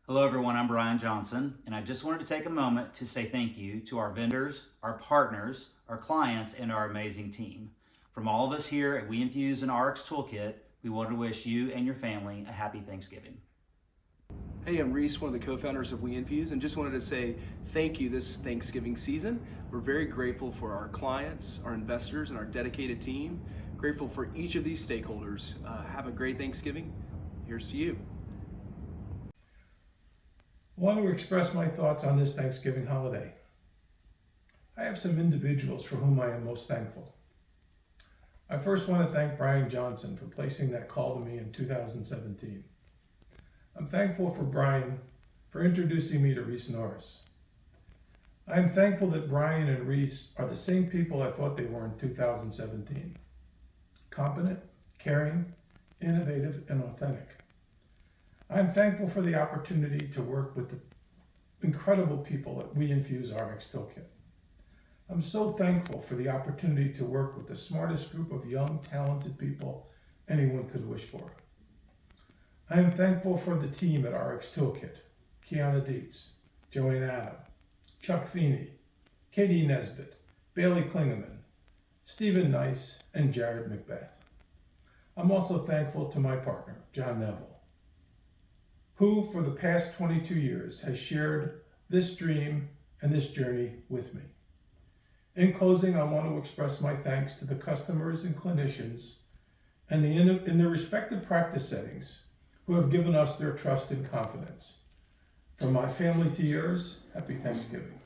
Hello everyone, I'm Bryan Johnson, and I just wanted to take a moment to say thank you to our vendors, our partners, our clients, and our amazing team. From all of us here at WeInfuse and RxToolKit, we want to wish you and your family a happy Thanksgiving. Hey, I'm Reece, one of the co-founders of WeInfuse, and just wanted to say thank you this Thanksgiving season. We're very grateful for our clients, our investors, and our dedicated team. Grateful for each of these stakeholders. Have a great Thanksgiving. Here's to you. I want to express my thoughts on this Thanksgiving holiday. I have some individuals for whom I am most thankful. I first want to thank Bryan Johnson for placing that call to me in 2017. I'm thankful for Bryan for introducing me to Reece Norris. I am thankful that Bryan and Reece are the same people I thought they were in 2017. Competent, caring, innovative, and authentic. I am thankful for the opportunity to work with the incredible people at WeInfuse RxToolKit. I'm so thankful for the opportunity to work with the smartest group of young, talented people anyone could wish for. I am thankful for the team at RxToolKit, Kiana Dietz, Joanne Adam, Chuck Feeney, Katie Nesbitt, Bailey Klingeman, Stephen Nice, and Jared Macbeth. I'm also thankful to my partner, John Neville, who for the past 22 years has shared this dream and this journey with me. In closing, I want to express my thanks to the customers and clinicians and in their respective practice settings who have given us their trust and confidence. From my family to yours, happy Thanksgiving.